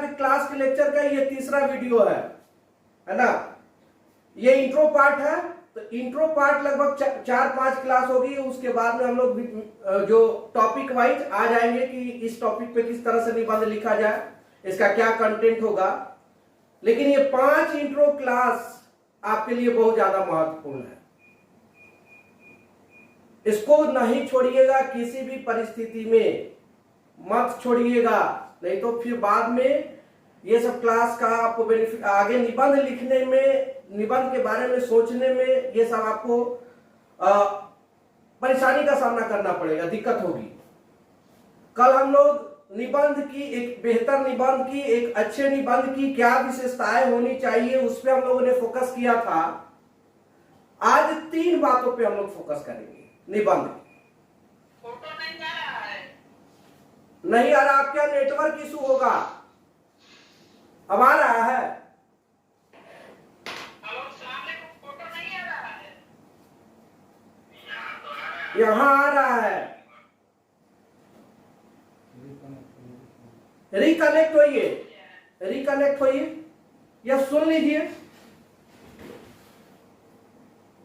आज क्लास के लेक्चर का ये तीसरा वीडियो है ना। ये इंट्रो पार्ट है, तो इंट्रो पार्ट लगभग 4-5 क्लास होगी। उसके बाद में हम लोग जो टॉपिक वाइज आ जाएंगे कि इस टॉपिक पे किस तरह से निबंध लिखा जाए, इसका क्या कंटेंट होगा। लेकिन ये 5 इंट्रो क्लास आपके लिए बहुत ज्यादा महत्वपूर्ण है। इसको नहीं छोड़िएगा, किसी भी परिस्थिति में मत छोड़िएगा, नहीं तो फिर बाद में ये सब क्लास का आपको बेनिफिट आगे निबंध लिखने में, निबंध के बारे में सोचने में ये सब आपको परेशानी का सामना करना पड़ेगा, दिक्कत होगी। कल हम लोग निबंध की, एक बेहतर निबंध की, एक अच्छे निबंध की क्या विशेषताएं होनी चाहिए उस पर हम लोगों ने फोकस किया था। आज 3 बातों पे हम लोग फोकस करेंगे निबंध। फोटो नहीं आ रहा है, नहीं आ रहा, आपका नेटवर्क इशू होगा। अब आ रहा है? हेलो सामने को फोटो नहीं आ रहा है। यहां आ रहा है। रिकनेक्ट होइए, रिकनेक्ट होइए या सुन लीजिए।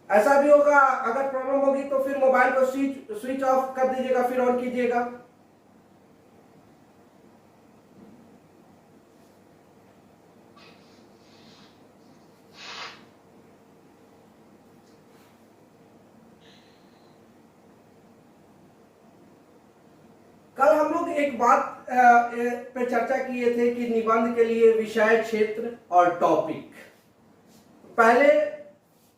ऐसा भी होगा, अगर प्रॉब्लम होगी तो फिर मोबाइल को स्विच ऑफ कर दीजिएगा, फिर ऑन कीजिएगा। कल हम लोग एक बात पे चर्चा किए थे कि निबंध के लिए विषय, क्षेत्र और टॉपिक। पहले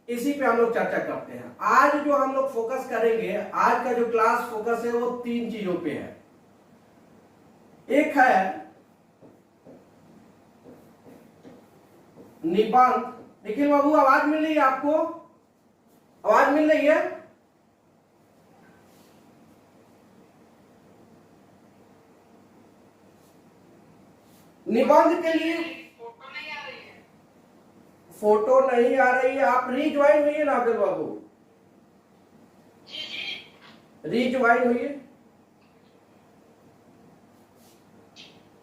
इसी पे हम लोग चर्चा करते हैं। आज जो हम लोग फोकस करेंगे, आज का जो क्लास फोकस है वो 3 चीजों पे है। एक है निबंध। निखिल बाबू, आवाज मिल रही है आपको? आवाज मिल रही है? निबंध के लिए फोटो नहीं आ रही है। फोटो नहीं आ रही है, आप रीज्वाइन हुई ना अब्दुल बाबू, जी जी रीज्वाइन हुई।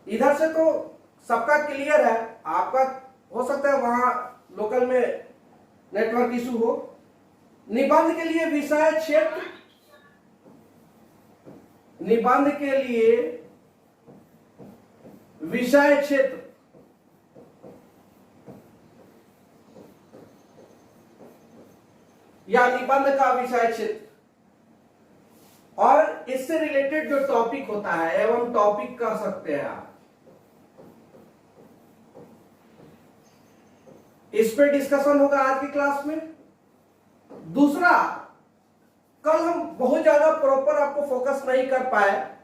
इधर से तो सबका क्लियर है, आपका हो सकता है वहां लोकल में नेटवर्क इशू हो। निबंध के लिए विषय, क्षेत्र, निबंध के लिए विषय, क्षेत्र या निबंध का विषय, क्षेत्र और इससे रिलेटेड जो टॉपिक होता है, एवं टॉपिक कह सकते हैं आप, इस पे डिस्कशन होगा आज की क्लास में। दूसरा, कल हम बहुत ज्यादा प्रॉपर आपको फोकस नहीं कर पाए,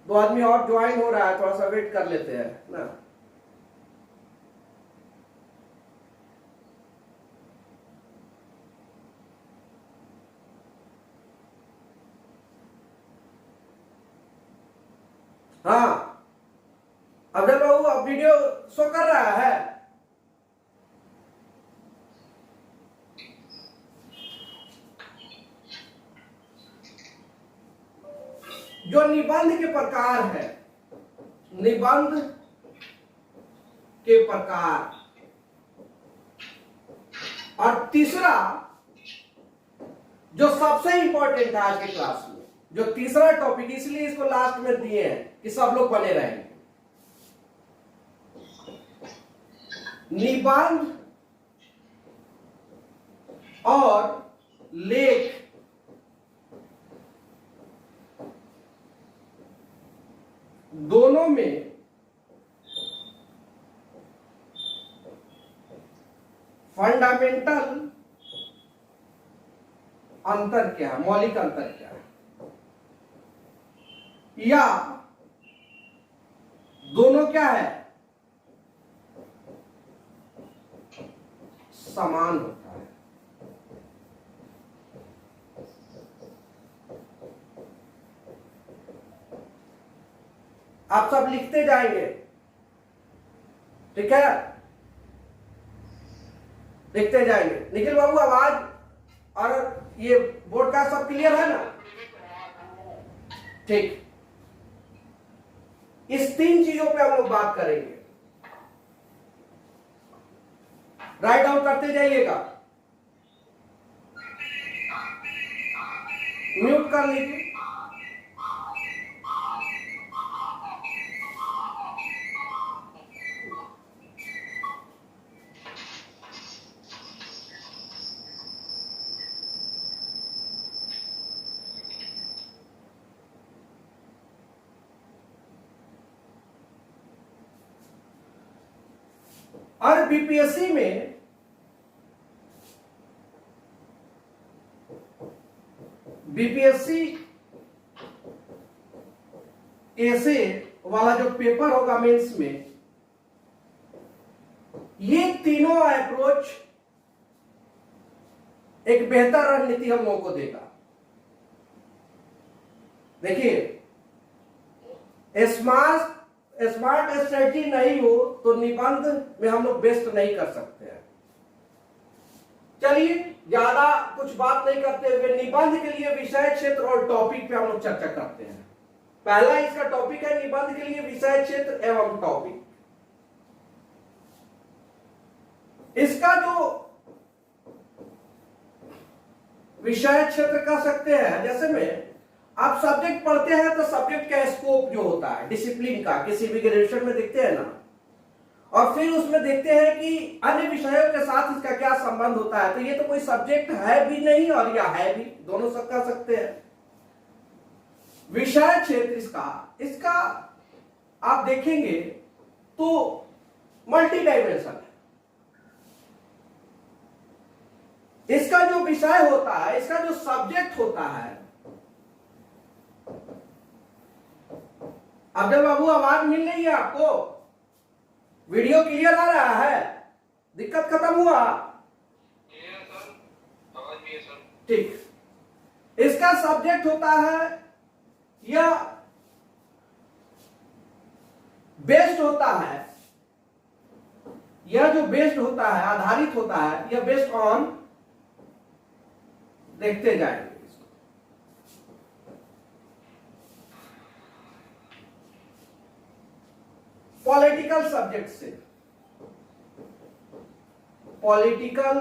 2 आदमी और ज्वाइन हो रहा है, थोड़ा सा वेट कर लेते हैं ना। हाँ अब्दुल बाबू, अब वीडियो शो कर रहा है? जो निबंध के प्रकार है, निबंध के प्रकार, और तीसरा जो सबसे इंपॉर्टेंट है आज के क्लास में, जो तीसरा टॉपिक, इसलिए इसको लास्ट में दिए हैं कि सब लोग बने रहेंगे। निबंध और लेख दोनों में फंडामेंटल अंतर क्या है, मौलिक अंतर क्या है, या दोनों क्या है, समान होता है। आप सब लिखते जाएंगे, ठीक है? लिखते जाएंगे। निखिल बाबू, आवाज और ये बोर्ड का सब क्लियर है ना? ठीक। इस 3 चीजों पे हम लोग बात करेंगे। राइट डाउन करते जाइएगा, म्यूट कर लीजिए। और बीपीएससी में ऐसे वाला जो पेपर होगा मेंस में, ये तीनों अप्रोच एक बेहतर रणनीति हम लोगों को देगा। देखिए, स्मार्ट स्ट्रेटजी नहीं हो तो निबंध में हम लोग बेस्ट नहीं कर सकते हैं। चलिए, ज्यादा कुछ बात नहीं करते हुए निबंध के लिए विषय क्षेत्र और टॉपिक पे हम लोग चर्चा करते हैं। पहला इसका टॉपिक है निबंध के लिए विषय क्षेत्र एवं टॉपिक। इसका जो विषय क्षेत्र कह सकते हैं, जैसे में आप सब्जेक्ट पढ़ते हैं तो सब्जेक्ट का स्कोप जो होता है डिसिप्लिन का, किसी भी ग्रेजुएशन में देखते हैं ना, और फिर उसमें देखते हैं कि अन्य विषयों के साथ इसका क्या संबंध होता है। तो ये तो कोई सब्जेक्ट है भी नहीं और या है भी, दोनों सब कह सकते हैं। विषय क्षेत्र इसका आप देखेंगे तो मल्टी डायमेंशन है। इसका जो विषय होता है, इसका जो सब्जेक्ट होता है। अब्दुल बाबू, आवाज मिल रही है आपको? वीडियो क्लियर आ रहा है? दिक्कत खत्म हुआ? ठीक। इसका सब्जेक्ट होता है या बेस्ड होता है, यह जो बेस्ड होता है, आधारित होता है, यह बेस्ड ऑन, देखते जाएंगे इसको। पॉलिटिकल सब्जेक्ट से, पॉलिटिकल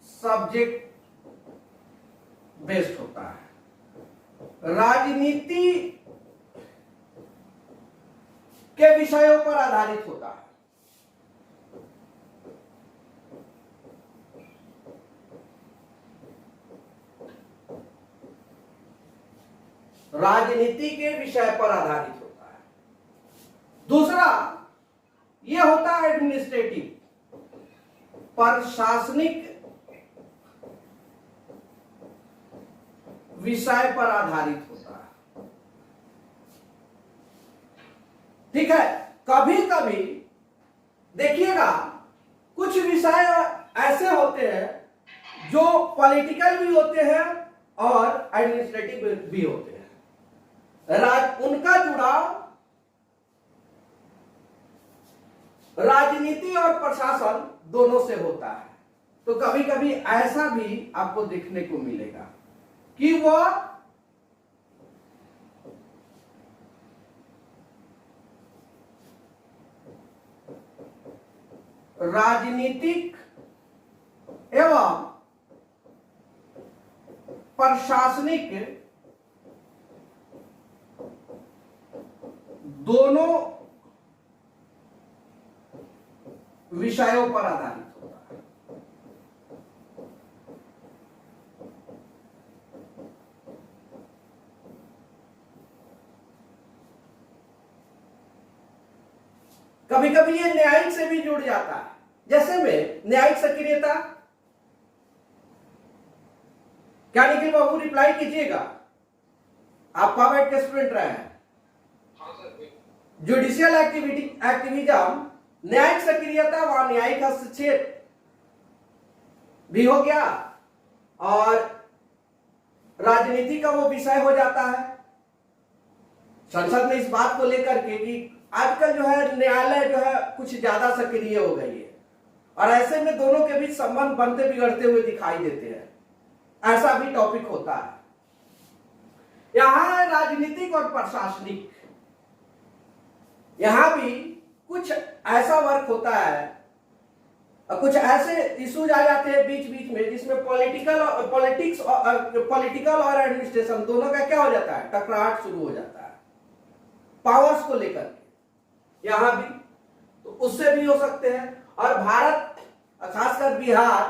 सब्जेक्ट बेस्ड होता है। राजनीति के विषयों पर आधारित होता है। राजनीति के विषय पर आधारित होता है। दूसरा यह होता है एडमिनिस्ट्रेटिव, प्रशासनिक विषय पर आधारित होता है। ठीक है। कभी कभी देखिएगा कुछ विषय ऐसे होते हैं जो पॉलिटिकल भी होते हैं और एडमिनिस्ट्रेटिव भी होते हैं। उनका जुड़ाव राजनीति और प्रशासन दोनों से होता है। तो कभी कभी ऐसा भी आपको देखने को मिलेगा कि वह राजनीतिक एवं प्रशासनिक दोनों विषयों पर आधारित होता है। कभी कभी ये न्यायिक से भी जुड़ जाता है। जैसे में न्यायिक सक्रियता, क्या निखिल बाबू रिप्लाई कीजिएगा, आप पावर्ट के स्टूडेंट रहे हैं। जुडिशियल एक्टिविज्म, न्यायिक सक्रियता व न्यायिक हस्तक्षेप भी हो गया और राजनीति का वो विषय हो जाता है। संसद में इस बात को लेकर के कि आजकल जो है न्यायालय जो है कुछ ज्यादा सक्रिय हो गई है और ऐसे में दोनों के बीच संबंध बनते बिगड़ते हुए दिखाई देते हैं, ऐसा भी टॉपिक होता है। यहां है राजनीतिक और प्रशासनिक। यहां भी कुछ ऐसा वर्क होता है, कुछ ऐसे इश्यूज आ जाते हैं बीच बीच में जिसमें पॉलिटिकल और एडमिनिस्ट्रेशन दोनों का क्या हो जाता है, टकराहट शुरू हो जाता है पावर्स को लेकर के। यहां भी तो उससे भी हो सकते हैं, और भारत खासकर बिहार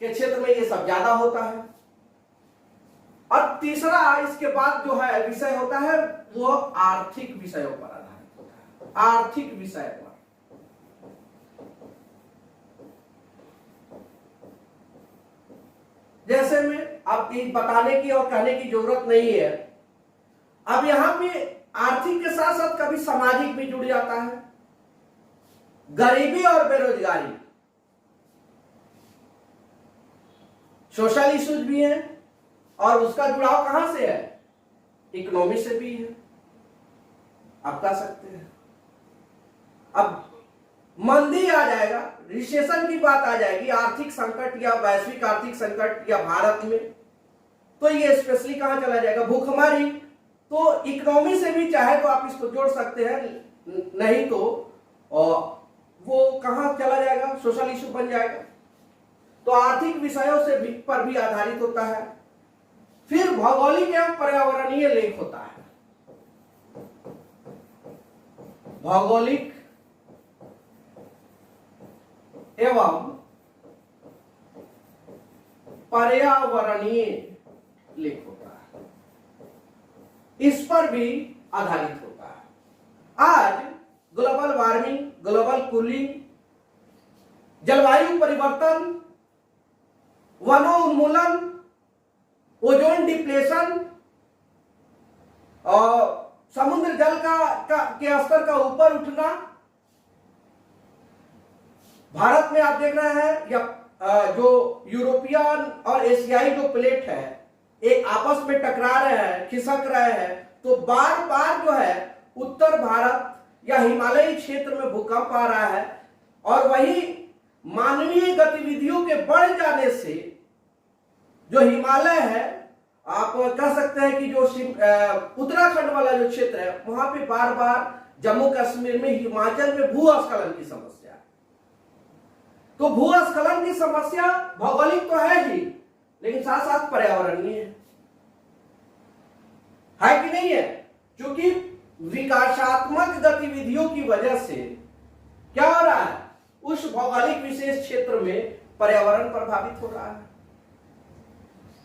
के क्षेत्र में ये सब ज्यादा होता है। और तीसरा इसके बाद जो है विषय होता है वो आर्थिक विषयों पर आधारित होता है, आर्थिक विषय पर। जैसे में अब ये बताने की और कहने की जरूरत नहीं है, अब यहां पे आर्थिक के साथ साथ कभी सामाजिक भी जुड़ जाता है, गरीबी और बेरोजगारी, सोशल इश्यूज भी हैं, और उसका जुड़ाव कहां से है, इकोनॉमी से भी है, आप कह सकते हैं। अब मंदी आ जाएगा, रिसेशन की बात आ जाएगी, आर्थिक संकट या वैश्विक आर्थिक संकट या भारत में, तो ये स्पेशली कहां चला जाएगा, भूखमरी। तो इकोनॉमी से भी चाहे तो आप इसको जोड़ सकते हैं, नहीं तो वो कहां चला जाएगा, सोशल इशू बन जाएगा। तो आर्थिक विषयों से भी पर भी आधारित होता है। फिर भौगोलिक एवं पर्यावरणीय लेख होता है, भौगोलिक एवं पर्यावरणीय लेख होता है, इस पर भी आधारित होता है। आज ग्लोबल वार्मिंग, ग्लोबल कूलिंग, जलवायु परिवर्तन, वनोन्मूलन, ओजोन डिप्लेशन और समुद्र जल के स्तर का ऊपर उठना, भारत में आप देख रहे हैं या जो यूरोपियन और एशियाई जो प्लेट है एक आपस में टकरा रहे हैं, खिसक रहे हैं, तो बार बार जो है उत्तर भारत या हिमालयी क्षेत्र में भूकंप आ रहा है। और वही मानवीय गतिविधियों के बढ़ जाने से जो हिमालय है, आप कह सकते हैं कि जो उत्तराखंड वाला जो क्षेत्र है वहां पे बार बार, जम्मू कश्मीर में, हिमाचल में भूस्खलन की समस्या है। तो भूस्खलन की समस्या भौगोलिक तो है ही, लेकिन साथ साथ पर्यावरणीय है कि नहीं है, क्योंकि विकासात्मक गतिविधियों की वजह से क्या हो रहा है, उस भौगोलिक विशेष क्षेत्र में पर्यावरण प्रभावित हो रहा है।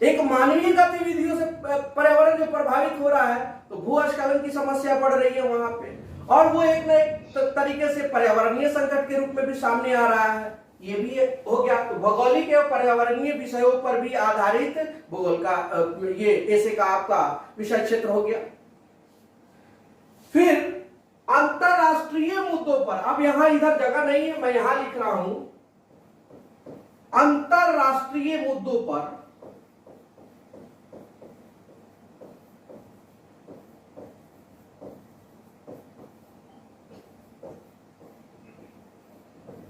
एक मानवीय गतिविधियों से पर्यावरण जो प्रभावित हो रहा है, तो भूस्खलन की समस्या बढ़ रही है वहां पे, और वो एक न एक तरीके से पर्यावरणीय संकट के रूप में भी सामने आ रहा है। ये भी हो गया। तो भौगोलिक एवं पर्यावरणीय विषयों पर भी आधारित भूगोल का ये ऐसे का आपका विषय क्षेत्र हो गया। फिर अंतरराष्ट्रीय मुद्दों पर, अब यहां इधर जगह नहीं है, मैं यहां लिख रहा हूं अंतरराष्ट्रीय मुद्दों पर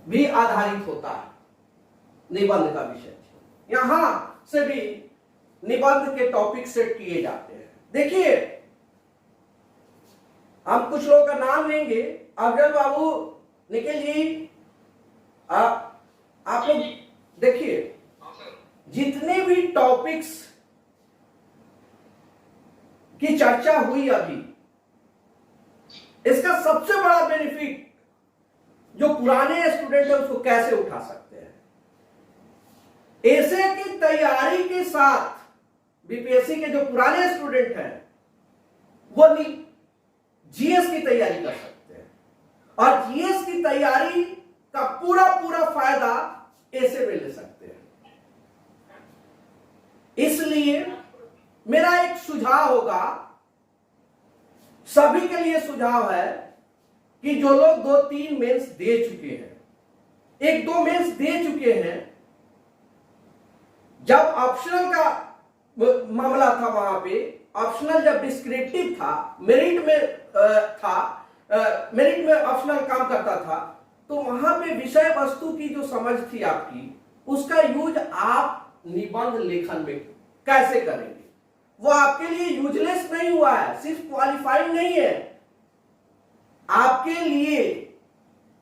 भी आधारित होता है निबंध का विषय। यहां से भी निबंध के टॉपिक सेट किए जाते हैं। देखिए, हम कुछ लोगों का नाम लेंगे। अफजल बाबू, निखिल जी, आप लोग देखिए, जितने भी टॉपिक्स की चर्चा हुई अभी, इसका सबसे बड़ा बेनिफिट जो पुराने स्टूडेंट है उसको कैसे उठा सकते हैं। ऐसे की तैयारी के साथ बीपीएससी के जो पुराने स्टूडेंट हैं वो जीएस की तैयारी कर सकते हैं, और जीएस की तैयारी का पूरा पूरा फायदा ऐसे में ले सकते हैं। इसलिए मेरा एक सुझाव होगा, सभी के लिए सुझाव है कि जो लोग 2-3 मेंस दे चुके हैं, 1-2 मेंस दे चुके हैं, जब ऑप्शनल का मामला था वहां पे, ऑप्शनल जब डिस्क्रिप्टिव था, मेरिट में मेरिट में ऑप्शनल काम करता था, तो वहां पे विषय वस्तु की जो समझ थी आपकी, उसका यूज आप निबंध लेखन में कैसे करेंगे, वो आपके लिए यूजलेस नहीं हुआ है, सिर्फ क्वालिफाइड नहीं है, आपके लिए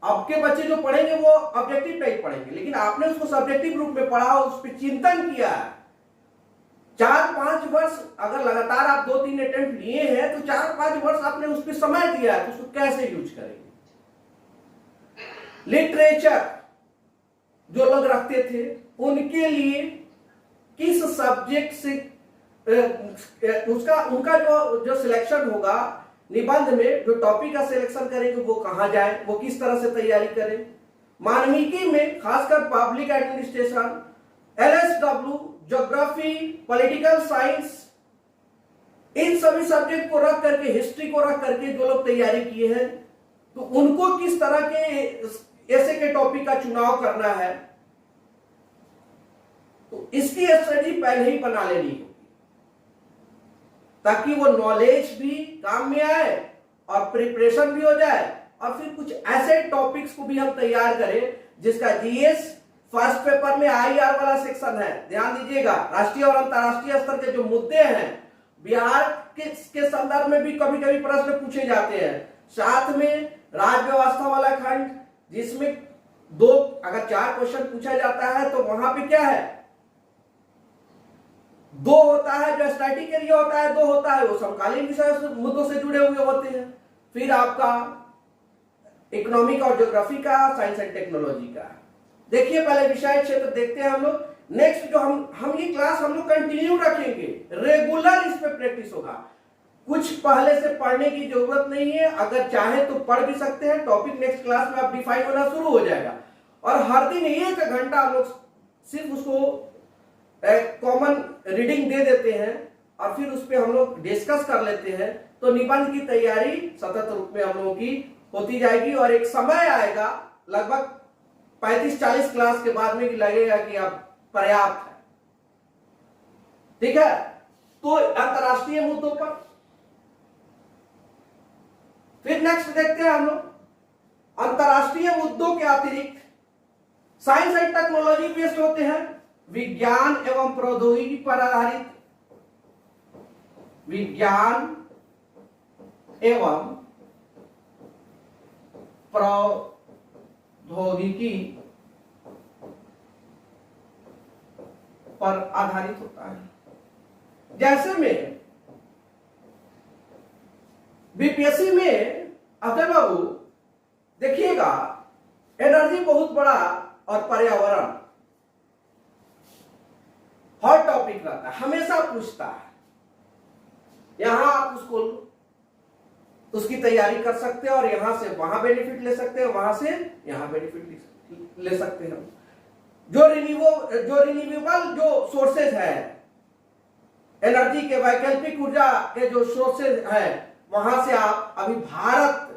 आपके बच्चे जो पढ़ेंगे वो ऑब्जेक्टिव टाइप पढ़ेंगे, लेकिन आपने उसको सब्जेक्टिव रूप में पढ़ा, उस पर चिंतन किया, 4-5 वर्ष अगर लगातार आप 2-3 अटेम्प्ट लिए हैं तो 4-5 वर्ष आपने उस पर समय दिया है, तो उसको कैसे यूज करेंगे। लिटरेचर जो लोग रखते थे उनके लिए किस सब्जेक्ट से उनका जो सिलेक्शन होगा निबंध में, जो टॉपिक का सिलेक्शन करेंगे वो कहां जाए, वो किस तरह से तैयारी करें। मानविकी में खासकर public administration, LSW, geography, political science, इन सभी सब्जेक्ट को रख करके, हिस्ट्री को रख करके जो लोग तैयारी किए हैं तो उनको किस तरह के ऐसे के टॉपिक का चुनाव करना है, तो इसकी स्ट्रेटजी पहले ही बना लेनी होगी ताकि वो नॉलेज भी काम में आए और प्रिपरेशन भी हो जाए, और फिर कुछ ऐसे टॉपिक्स को भी हम तैयार करें जिसका जीएस फर्स्ट पेपर में आईआर वाला सेक्शन है। ध्यान दीजिएगा, राष्ट्रीय और अंतरराष्ट्रीय स्तर के जो मुद्दे हैं बिहार के संदर्भ में भी कभी कभी प्रश्न पूछे जाते हैं। साथ में राज्य व्यवस्था वाला खंड, जिसमें अगर 4 क्वेश्चन पूछा जाता है तो वहां पे क्या है, 2 होता है जो स्टैटिक एरिया होता है, 2 होता है वो समकालीन विषय मुद्दों से जुड़े हुए होते हैं। फिर आपका इकोनॉमिक और ज्योग्राफी का, साइंस एंड टेक्नोलॉजी का। देखिए पहले विषय क्षेत्र देखते हैं हम लोग। नेक्स्ट जो हम ये क्लास हम लोग कंटिन्यू रखेंगे, रेगुलर इस पे प्रैक्टिस होगा। कुछ पहले से पढ़ने की जरूरत नहीं है, अगर चाहे तो पढ़ भी सकते हैं। टॉपिक नेक्स्ट क्लास में आप डिफाइन होना शुरू हो जाएगा, और हर दिन 1 घंटा हम लोग सिर्फ उसको कॉमन रीडिंग दे देते हैं और फिर उस पर हम लोग डिस्कस कर लेते हैं, तो निबंध की तैयारी सतत रूप में हम लोगों की होती जाएगी। और एक समय आएगा लगभग 35-40 क्लास के बाद में लगेगा कि अब पर्याप्त है। ठीक है, तो अंतरराष्ट्रीय मुद्दों पर फिर नेक्स्ट देखते हैं हम लोग। अंतरराष्ट्रीय मुद्दों के अतिरिक्त साइंस एंड टेक्नोलॉजी बेस्ड होते हैं, विज्ञान एवं प्रौद्योगिकी पर आधारित, विज्ञान एवं प्रौद्योगिकी पर आधारित होता है। जैसे में बीपीएससी में अजय बाबू देखिएगा, एनर्जी बहुत बड़ा और पर्यावरण हॉट टॉपिक रहता है, हमेशा पूछता है। यहां आप उसकी तैयारी कर सकते हैं और यहां से वहां बेनिफिट ले सकते हैं, वहां से यहां बेनिफिट ले सकते हैं। जो रिन्यूएबल जो सोर्सेज है, एनर्जी के, वैकल्पिक ऊर्जा के जो सोर्सेज है, वहां से आप अभी भारत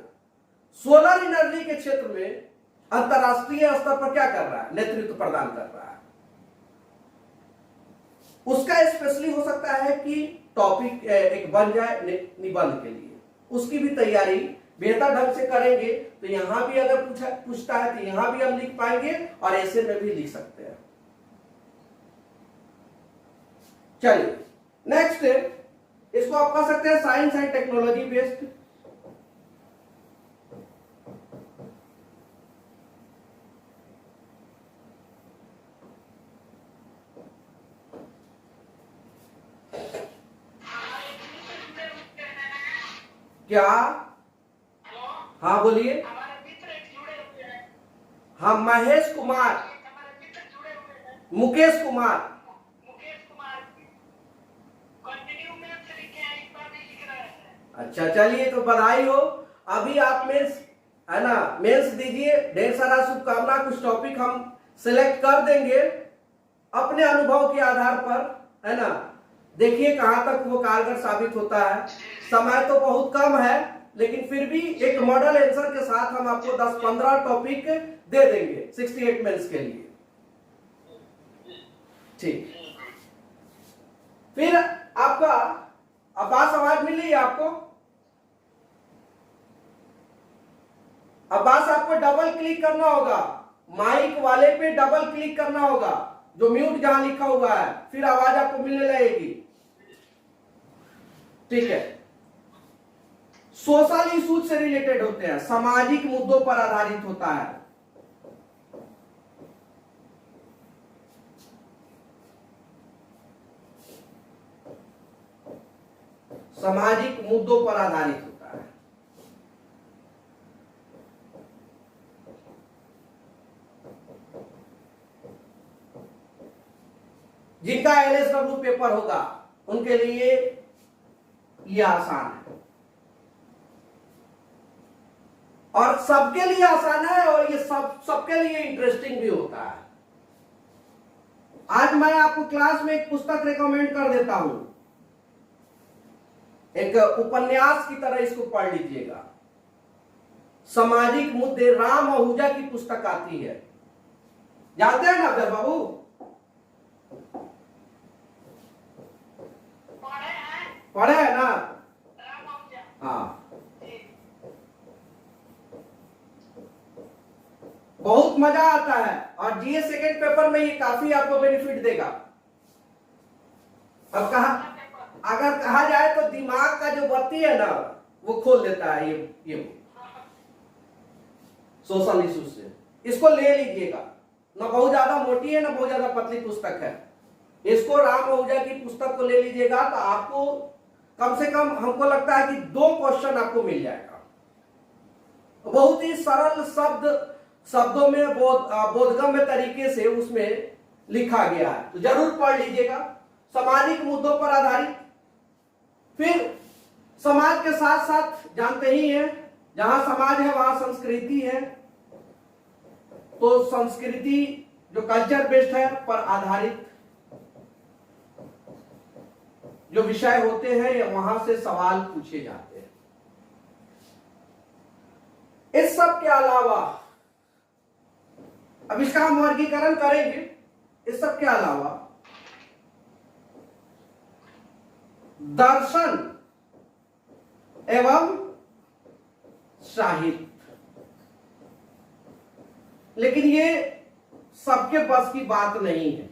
सोलर एनर्जी के क्षेत्र में अंतरराष्ट्रीय स्तर पर क्या कर रहा है, नेतृत्व प्रदान कर रहा है। उसका स्पेशली हो सकता है कि टॉपिक एक बन जाए निबंध के लिए, उसकी भी तैयारी बेहतर ढंग से करेंगे तो यहां भी अगर पूछता है तो यहां भी हम लिख पाएंगे और ऐसे में भी लिख सकते हैं। चलिए नेक्स्ट, इसको आप कह सकते हैं साइंस एंड टेक्नोलॉजी बेस्ड। क्या? हाँ बोलिए। हमारे मित्र जुड़े हुए हैं। हाँ, महेश कुमार, हमारे मित्र जुड़े हुए हैं। मुकेश कुमार। कंटिन्यू में से लिखे हैं, इस बार भी लिख रहे हैं। अच्छा चलिए, तो बधाई हो। अभी आप मेंस है ना, मेंस दीजिए, ढेर सारा शुभकामना। कुछ टॉपिक हम सिलेक्ट कर देंगे अपने अनुभव के आधार पर, है ना। देखिए कहां तक वो कारगर साबित होता है। समय तो बहुत कम है, लेकिन फिर भी एक मॉडल आंसर के साथ हम आपको 10-15 टॉपिक दे देंगे 68 मेंस के लिए। ठीक, फिर आपका आवाज आवाज मिल रही है आपको? आवाज आपको डबल क्लिक करना होगा, माइक वाले पे डबल क्लिक करना होगा, जो म्यूट जहां लिखा हुआ है, फिर आवाज आपको मिलने लगेगी। ठीक है, सोशल इश्यूज से रिलेटेड होते हैं, सामाजिक मुद्दों पर आधारित होता है। सामाजिक मुद्दों पर आधारित होता है। जिनका एलएसडब्ल्यू पेपर होगा उनके लिए यह आसान है, और सबके लिए आसान है, और ये सबके लिए इंटरेस्टिंग भी होता है। आज मैं आपको क्लास में एक पुस्तक रिकमेंड कर देता हूं, एक उपन्यास की तरह इसको पढ़ लीजिएगा। सामाजिक मुद्दे, राम आहूजा की पुस्तक आती है, जानते हैं ना अफजल बाबू? पढ़े है ना? हाँ, बहुत मजा आता है, और जीएस सेकेंड पेपर में ये काफी आपको बेनिफिट देगा। अब अगर कहा जाए तो दिमाग का जो बत्ती है ना वो खोल देता है ये सोशल इश्यूज से। इसको ले लीजिएगा, ना बहुत ज्यादा मोटी है ना बहुत ज्यादा पतली पुस्तक है। इसको राम आहूजा की पुस्तक को ले लीजिएगा तो आपको कम से कम, हमको लगता है कि 2 क्वेश्चन आपको मिल जाएगा। बहुत ही सरल शब्दों में बोधगम्य तरीके से उसमें लिखा गया है, तो जरूर पढ़ लीजिएगा। सामाजिक मुद्दों पर आधारित, फिर समाज के साथ साथ जानते ही हैं, जहां समाज है वहां संस्कृति है, तो संस्कृति जो कल्चर बेस्ड है पर आधारित जो विषय होते हैं या वहां से सवाल पूछे जाते हैं। इस सब के अलावा, अब इसका हम वर्गीकरण करेंगे, इस सब के अलावा दर्शन एवं साहित्य, लेकिन ये सबके बस की बात नहीं है,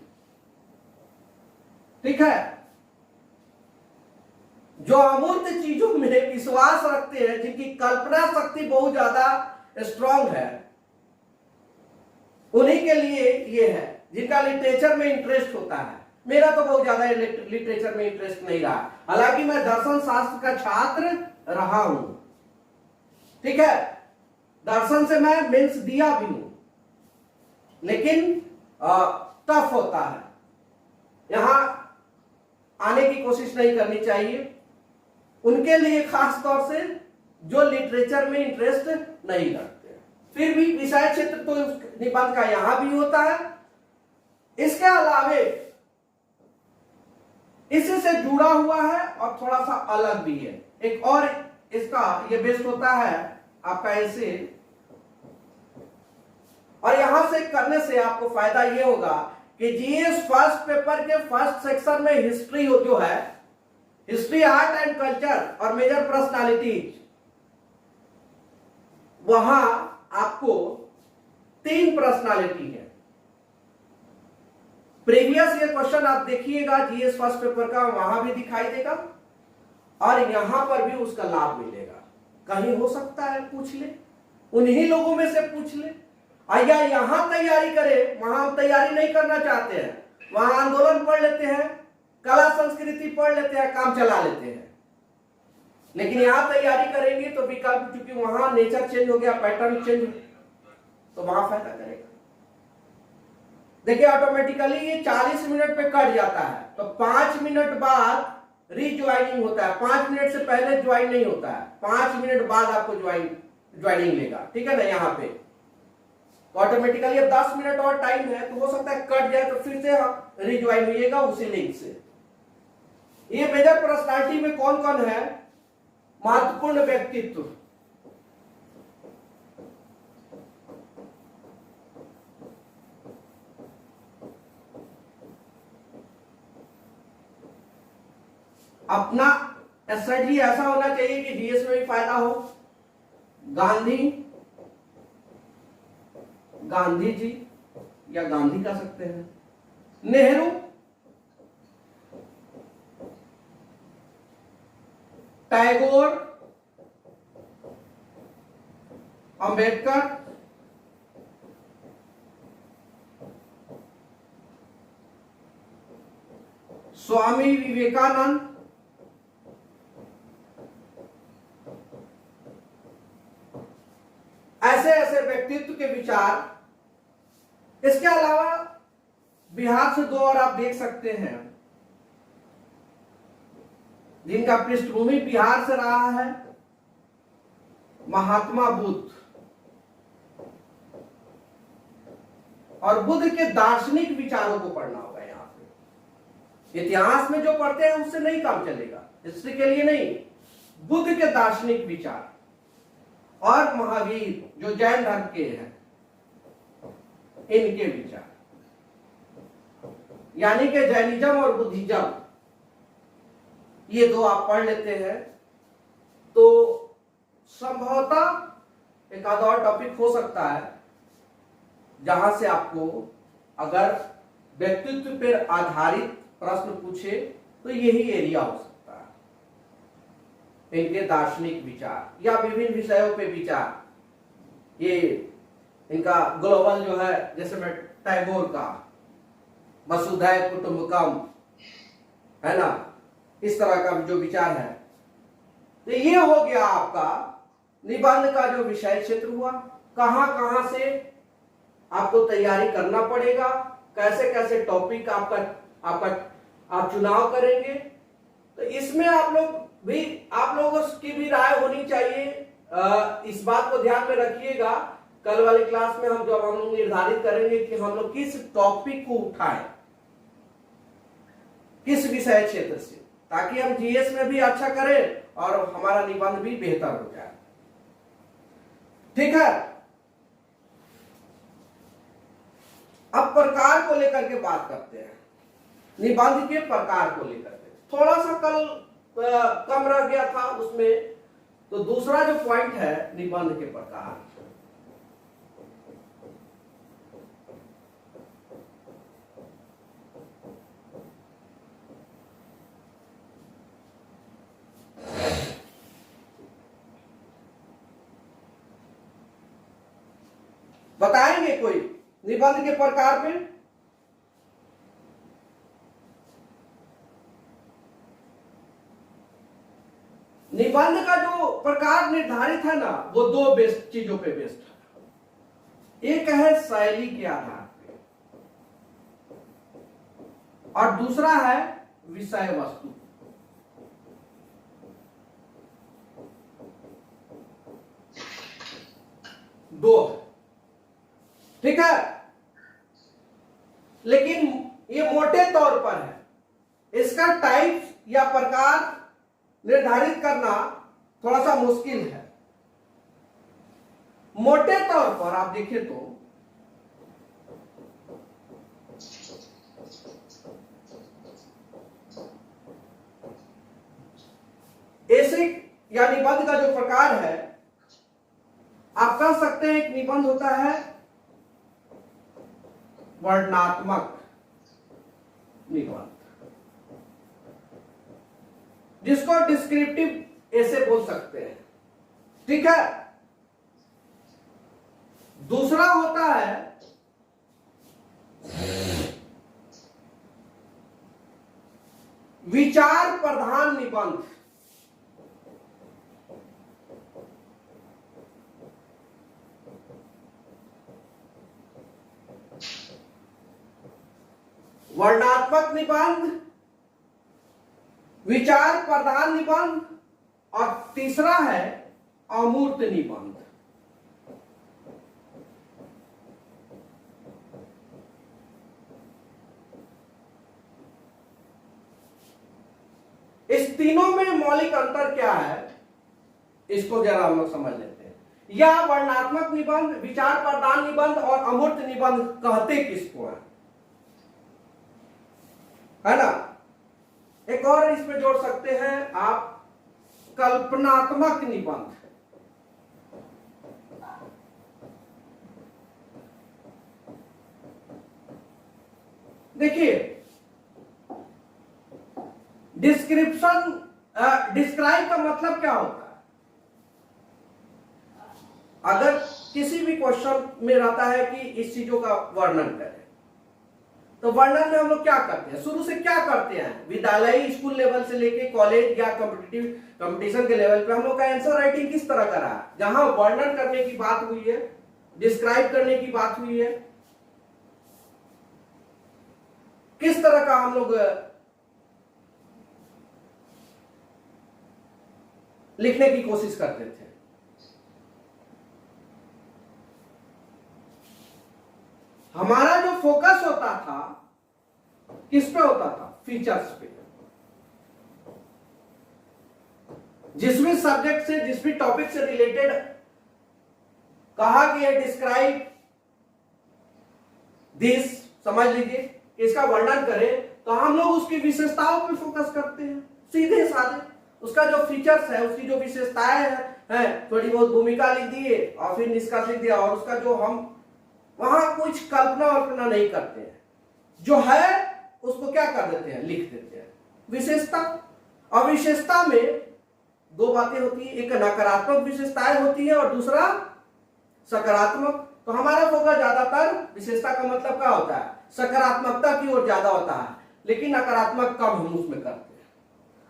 ठीक है? जो अमूर्त चीजों में विश्वास रखते हैं, जिनकी कल्पना शक्ति बहुत ज्यादा स्ट्रांग है, उन्हीं के लिए ये है। जिनका लिटरेचर में इंटरेस्ट होता है, मेरा तो बहुत ज्यादा लिटरेचर में इंटरेस्ट नहीं रहा, हालांकि मैं दर्शन शास्त्र का छात्र रहा हूं, ठीक है? दर्शन से मैं मेंस दिया भी हूं, लेकिन टफ होता है, यहां आने की कोशिश नहीं करनी चाहिए। उनके लिए खास तौर से जो लिटरेचर में इंटरेस्ट नहीं रखते। फिर भी विषय क्षेत्र तो निबंध का यहां भी होता है। इसके अलावे इसी से जुड़ा हुआ है और थोड़ा सा अलग भी है। एक और इसका ये बेस्ड होता है आपका ऐसे, और यहां से करने से आपको फायदा ये होगा कि जीएस फर्स्ट पेपर के फर्स्ट सेक्शन में हिस्ट्री जो है, हिस्ट्री, आर्ट एंड कल्चर और मेजर पर्सनालिटीज, वहां आपको 3 पर्सनालिटी है। प्रीवियस ये क्वेश्चन आप देखिएगा जीएस फर्स्ट पेपर का, वहां भी दिखाई देगा और यहां पर भी उसका लाभ मिलेगा। कहीं हो सकता है पूछ ले, उन्हीं लोगों में से पूछ ले, या यहां तैयारी करे, वहां हम तैयारी नहीं करना चाहते हैं, वहां आंदोलन पढ़ लेते हैं, कला संस्कृति पढ़ लेते हैं, काम चला लेते हैं। लेकिन यहां तैयारी करेंगे तो विकल्प, क्योंकि वहां नेचर चेंज हो गया, पैटर्न चेंज, तो वहां फायदा करेगा। देखिए ऑटोमेटिकली ये 40 मिनट पे कट जाता है, तो 5 मिनट बाद रीज्वाइनिंग होता है। 5 मिनट से पहले ज्वाइन नहीं होता है, 5 मिनट बाद आपको ज्वाइनिंग लेगा, ठीक है ना? यहाँ पे तो ऑटोमेटिकली अब 10 मिनट और टाइम है, तो हो सकता है कट जाए, तो फिर से आप रीज्वाइन होइएगा उसी लिंक से। ये मेजर पर्सनालिटी में कौन कौन है? महत्वपूर्ण व्यक्तित्व, अपना स्ट्रेटजी ऐसा होना चाहिए कि जीएस में भी फायदा हो। गांधी जी या गांधी कह सकते हैं, नेहरू, टैगोर, अंबेडकर, स्वामी विवेकानंद, ऐसे ऐसे व्यक्तित्व के विचार। इसके अलावा बिहार से दो और आप देख सकते हैं जिनका पृष्ठभूमि बिहार से रहा है, महात्मा बुद्ध। और बुद्ध के दार्शनिक विचारों को पढ़ना होगा। यहां पे इतिहास में जो पढ़ते हैं उससे नहीं काम चलेगा, हिस्ट्री के लिए नहीं। बुद्ध के दार्शनिक विचार और महावीर जो जैन धर्म के हैं, इनके विचार, यानी कि जैनिज्म और बुद्धिज्म, ये दो आप पढ़ लेते हैं तो संभवतः एक आधा और टॉपिक हो सकता है जहां से आपको अगर व्यक्तित्व पर आधारित प्रश्न पूछे तो यही एरिया हो सकता है। इनके दार्शनिक विचार या विभिन्न विषयों पे विचार, ये इनका ग्लोबल जो है, जैसे मैं टैगोर का वसुधैव कुटुंबकम है ना, इस तरह का जो विचार है। तो ये हो गया आपका निबंध का जो विषय क्षेत्र हुआ। कहां कहां से आपको तैयारी करना पड़ेगा, कैसे कैसे टॉपिक आप चुनाव करेंगे, तो इसमें आप लोगों की भी राय होनी चाहिए। इस बात को ध्यान में रखिएगा, कल वाली क्लास में जब हम लोग निर्धारित करेंगे कि हम लोग किस टॉपिक को उठाएं, किस विषय क्षेत्र से, ताकि हम जीएस में भी अच्छा करें और हमारा निबंध भी बेहतर हो जाए। ठीक है, अब प्रकार को लेकर के बात करते हैं। निबंध के प्रकार को लेकर के थोड़ा सा कल कम रह गया था उसमें, तो दूसरा जो पॉइंट है निबंध के प्रकार। बताएंगे कोई निबंध के प्रकार पे? निबंध का जो प्रकार निर्धारित है ना, वो दो बेस्ट चीजों पे बेस्ड है। एक है शैली के आधार पे और दूसरा है विषय वस्तु। दो, ठीक है, लेकिन ये मोटे तौर पर है। इसका टाइप या प्रकार निर्धारित करना थोड़ा सा मुश्किल है। मोटे तौर पर आप देखें तो ऐसे या निबंध का जो प्रकार है, आप कह सकते हैं एक निबंध होता है वर्णनात्मक निबंध, जिसको डिस्क्रिप्टिव ऐसे बोल सकते हैं। ठीक है, दूसरा होता है विचार प्रधान निबंध। वर्णनात्मक निबंध, विचार प्रधान निबंध और तीसरा है अमूर्त निबंध। इस तीनों में मौलिक अंतर क्या है, इसको जरा हम लोग समझ लेते हैं। या वर्णनात्मक निबंध, विचार प्रधान निबंध और अमूर्त निबंध कहते किसको है ना? एक और इसमें जोड़ सकते हैं आप कल्पनात्मक निबंध। देखिए, डिस्क्राइब का मतलब क्या होता है? अगर किसी भी क्वेश्चन में रहता है कि इस चीजों का वर्णन करें, तो वर्णन में हम लोग क्या करते हैं, शुरू से क्या करते हैं, विद्यालयी स्कूल लेवल से लेके कॉलेज या कंपटीशन के लेवल पे हम लोग का आंसर राइटिंग किस तरह का रहा, जहां वर्णन करने की बात हुई है, डिस्क्राइब करने की बात हुई है, किस तरह का हम लोग लिखने की कोशिश करते थे। हमारा जो फोकस होता था किस पे होता था, फीचर्स पे। जिस भी सब्जेक्ट से, जिस भी टॉपिक से रिलेटेड कहा कि है डिस्क्राइब दिस, समझ लीजिए, इसका वर्णन करें, तो हम लोग उसकी विशेषताओं पे फोकस करते हैं, सीधे साधे। उसका जो फीचर्स है, उसकी जो विशेषताएं हैं, थोड़ी बहुत भूमिका लिख दिए और फिर निष्कर्ष लिख दिया, और उसका जो हम वहां कुछ कल्पना वल्पना नहीं करते हैं, जो है उसको क्या कर देते हैं, लिख देते हैं। विशेषता और विशेषता में दो बातें होती है, एक नकारात्मक विशेषताएं होती है और दूसरा सकारात्मक। तो हमारा फोकस ज्यादातर विशेषता का मतलब क्या होता है, सकारात्मकता की ओर ज्यादा होता है, लेकिन नकारात्मक कम हम उसमें करते हैं।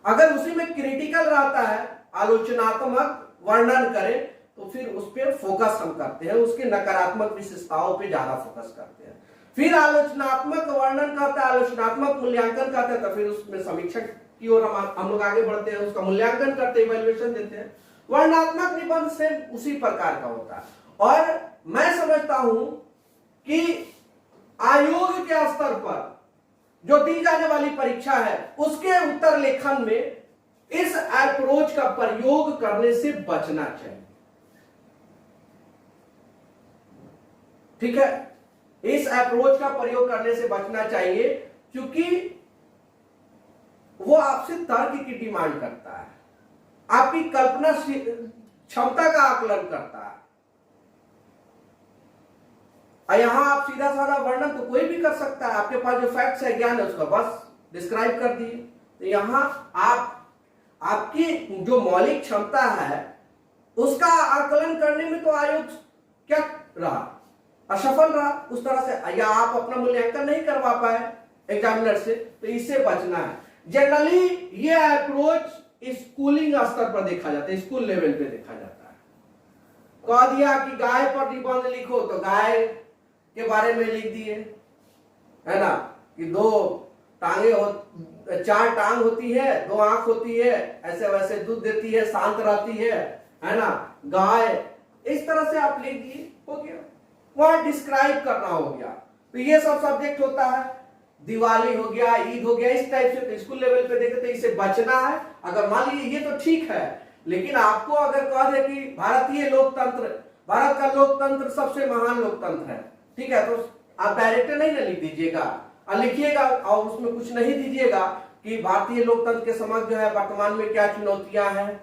अगर उसी में क्रिटिकल रहता है, आलोचनात्मक वर्णन करें, तो फिर उस पर फोकस हम करते हैं, उसके नकारात्मक विशेषताओं पे ज्यादा फोकस करते हैं। फिर आलोचनात्मक वर्णन करता है, आलोचनात्मक मूल्यांकन करते हैं, तो फिर उसमें समीक्षक की ओर हम लोग आगे बढ़ते हैं, उसका मूल्यांकन करते हैं, इवैल्यूएशन देते हैं। वर्णनात्मक निबंध से उसी प्रकार का होता है। और मैं समझता हूं कि आयोग के स्तर पर जो दी जाने वाली परीक्षा है, उसके उत्तर लेखन में इस अप्रोच का प्रयोग करने से बचना चाहिए। ठीक है, इस अप्रोच का प्रयोग करने से बचना चाहिए, क्योंकि वो आपसे तर्क की डिमांड करता है, आपकी कल्पना क्षमता का आकलन करता है। यहां आप सीधा साधा वर्णन तो कोई भी कर सकता है, आपके पास जो फैक्ट्स है, ज्ञान है, उसका बस डिस्क्राइब कर दिए। तो यहां आपकी जो मौलिक क्षमता है उसका आकलन करने में तो आयोग क्या रहा, असफल रहा उस तरह से, या आप अपना मूल्यांकन नहीं करवा पाए एग्जामिनर से, तो इससे बचना है। जनरली ये अप्रोच स्कूलिंग स्तर पर देखा जाता है, स्कूल लेवल पे देखा जाता है। कह दिया कि गाय पर निबंध लिखो, तो गाय के बारे में लिख दिए, है ना, कि दो टांगे हो, चार टांग होती है, दो आंख होती है, ऐसे वैसे दूध देती है, शांत रहती है ना गाय, इस तरह से आप लिख दिए, हो गया। वहां डिस्क्राइब करना हो गया। तो ये सब सब्जेक्ट होता है, दिवाली हो गया, ईद हो गया, इस टाइप से। तो स्कूल लेवल पे देखे तो इससे बचना है। अगर मान लीजिए ये तो ठीक है, लेकिन आपको अगर कह दे कि भारतीय लोकतंत्र, भारत का लोकतंत्र सबसे महान लोकतंत्र है, ठीक है, तो आप डायरेक्ट नहीं ना लिख दीजिएगा, और लिखिएगा और उसमें कुछ नहीं दीजिएगा कि भारतीय लोकतंत्र के समक्ष जो है वर्तमान में क्या चुनौतियां हैं,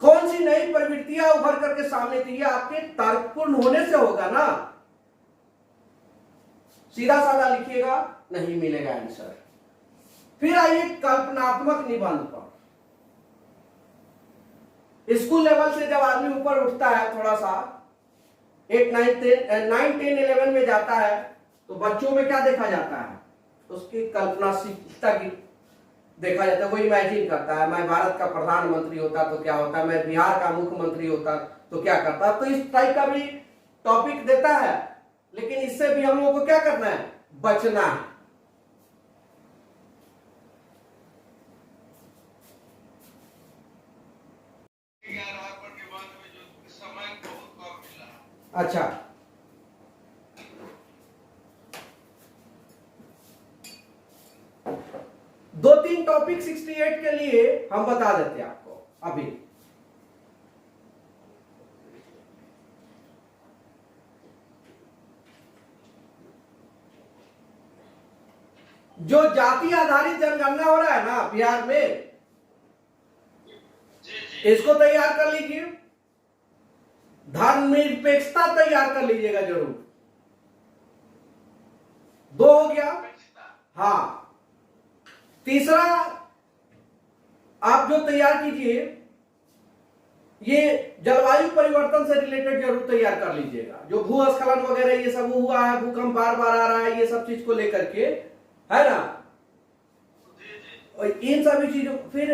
कौन सी नई प्रवृत्तियां उभर करके सामने थी। ये आपके तर्कपूर्ण होने से होगा ना, सीधा साधा लिखिएगा नहीं मिलेगा आंसर। फिर आइए कल्पनात्मक निबंध पर। स्कूल लेवल से जब आदमी ऊपर उठता है, थोड़ा सा 8, 9, 10, 11 में जाता है, तो बच्चों में क्या देखा जाता है, उसकी कल्पनाशीलता की देखा जाता है। वो इमेजिन करता है, मैं भारत का प्रधानमंत्री होता तो क्या होता, मैं बिहार का मुख्यमंत्री होता तो क्या करता। तो इस टाइप का भी टॉपिक देता है, लेकिन इससे भी हम लोगों को क्या करना है, बचना है। अच्छा, दो तीन टॉपिक 68 के लिए हम बता देते हैं आपको अभी। जो जाति आधारित जनगणना हो रहा है ना बिहार में, इसको तैयार कर लीजिए। धर्मनिरपेक्षता तैयार कर लीजिएगा जरूर। 2 हो गया। हाँ, तीसरा आप जो तैयार कीजिए, ये जलवायु परिवर्तन से रिलेटेड जरूर तैयार कर लीजिएगा। जो भूस्खलन वगैरह ये सब हुआ है, भूकंप बार बार आ रहा है, ये सब चीज को लेकर के, है ना। और इन सभी चीजों, फिर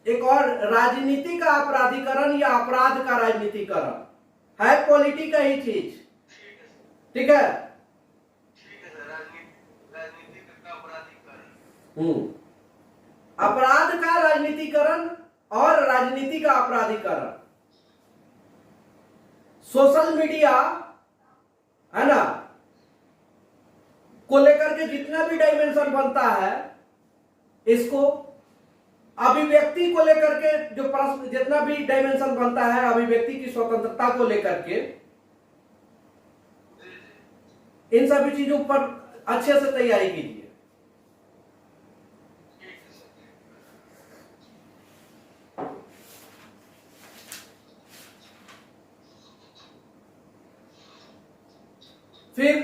एक और राजनीति का अपराधीकरण या अपराध का राजनीतिकरण है, पॉलिटी का ही चीज, ठीक है। अपराध का राजनीतिकरण और राजनीति का अपराधीकरण। सोशल मीडिया, है ना, को लेकर के जितना भी डायमेंशन बनता है, इसको अभिव्यक्ति को लेकर के जो प्रश्न, जितना भी डायमेंशन बनता है अभिव्यक्ति की स्वतंत्रता को लेकर के, इन सभी चीजों पर अच्छे से तैयारी कीजिए। फिर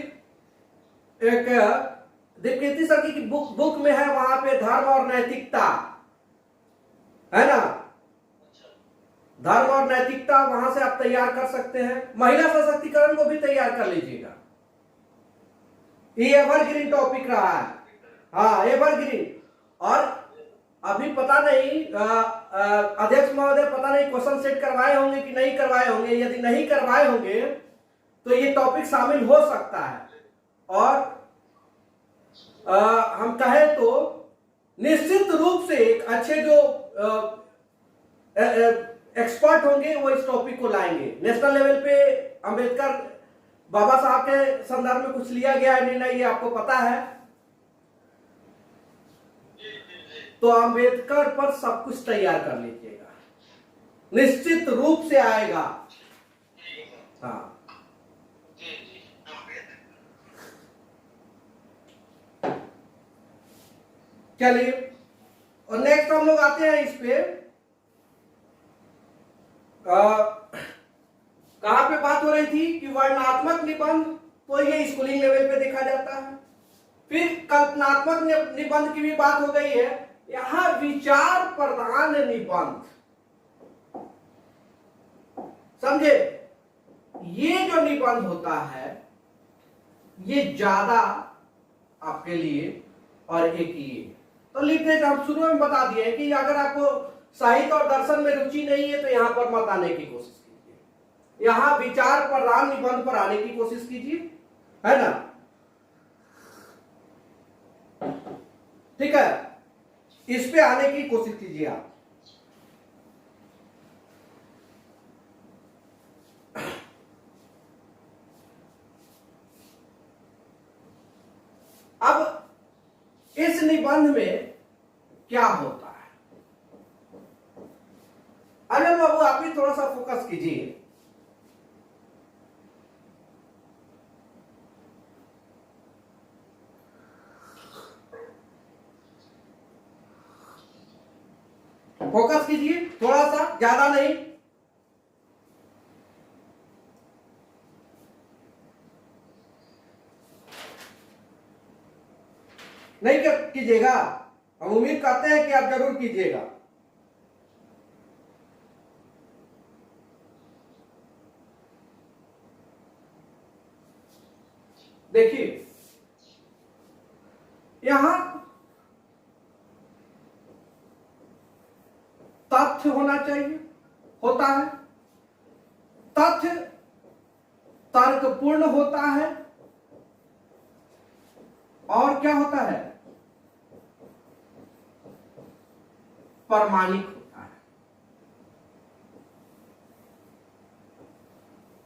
एक दीपकीर्ति सर की बुक में है, वहां पे धर्म और नैतिकता, है ना, धर्म और नैतिकता, वहां से आप तैयार कर सकते हैं। महिला सशक्तिकरण को भी तैयार कर लीजिएगा, ये एवरग्रीन टॉपिक रहा है। हाँ, एवरग्रीन। और अभी पता नहीं अध्यक्ष महोदय, पता नहीं क्वेश्चन सेट करवाए होंगे कि नहीं करवाए होंगे। यदि नहीं करवाए होंगे तो ये टॉपिक शामिल हो सकता है। और हम कहें तो निश्चित रूप से एक अच्छे जो एक्सपर्ट होंगे वो इस टॉपिक को लाएंगे। नेशनल लेवल पे अंबेडकर बाबा साहब के संदर्भ में कुछ लिया गया है निर्णय, ये आपको पता है। तो अंबेडकर पर सब कुछ तैयार कर लीजिएगा, निश्चित रूप से आएगा। हाँ, चलिए, और नेक्स्ट हम लोग आते हैं इस पे, कहां पे बात हो रही थी कि वर्णनात्मक निबंध, तो ये स्कूलिंग लेवल पे देखा जाता है। फिर कल्पनात्मक निबंध की भी बात हो गई है। यहां विचार प्रधान निबंध, समझे, ये जो निबंध होता है ये ज्यादा आपके लिए, और एक ये तो लिटरेचर हम शुरू में बता दिए कि अगर आपको साहित्य और दर्शन में रुचि नहीं है तो यहां पर मत आने की कोशिश कीजिए, यहां विचार प्रधान निबंध पर आने की कोशिश कीजिए, है ना, ठीक है, इस पे आने की कोशिश कीजिए आप। अब इस निबंध में क्या होता है, अनिल बाबू आप भी थोड़ा सा फोकस कीजिए। फोकस कीजिए थोड़ा सा, ज्यादा नहीं। नहीं कीजिएगा, हम उम्मीद करते हैं कि आप जरूर कीजिएगा। देखिए यहां तथ्य होना चाहिए, होता है, तथ्य तर्कपूर्ण होता है, और क्या होता है, प्रामाणिक होता है।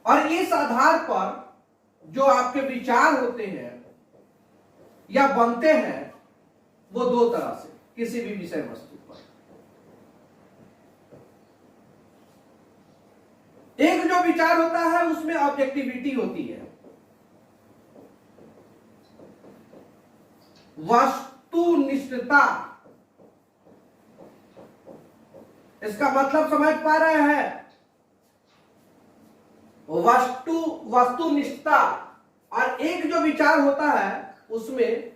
और इस आधार पर जो आपके विचार होते हैं या बनते हैं वो दो तरह से, किसी भी विषय वस्तु पर। एक जो विचार होता है उसमें ऑब्जेक्टिविटी होती है, वस्तुनिष्ठता। इसका मतलब समझ पा रहे हैं, वस्तुनिष्ठता। और एक जो विचार होता है उसमें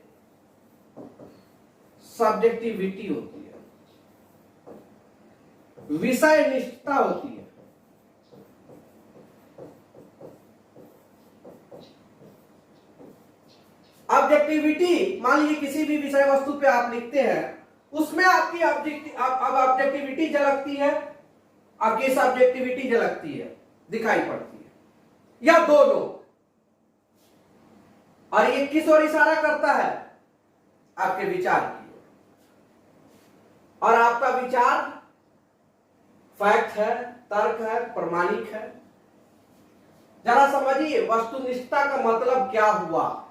सब्जेक्टिविटी होती है, विषय निष्ठता होती है। ऑब्जेक्टिविटी, मान लीजिए किसी भी विषय वस्तु पे आप लिखते हैं, उसमें आपकी ऑब्जेक्टिविटी झलकती है, आपकी इस ऑब्जेक्टिविटी झलकती है, दिखाई पड़ती है, या दोनों। और ये किस ओर इशारा करता है? आपके विचार की ओर। और आपका विचार फैक्ट है, तर्क है, प्रमाणिक है। जरा समझिए वस्तुनिष्ठता का मतलब क्या हुआ,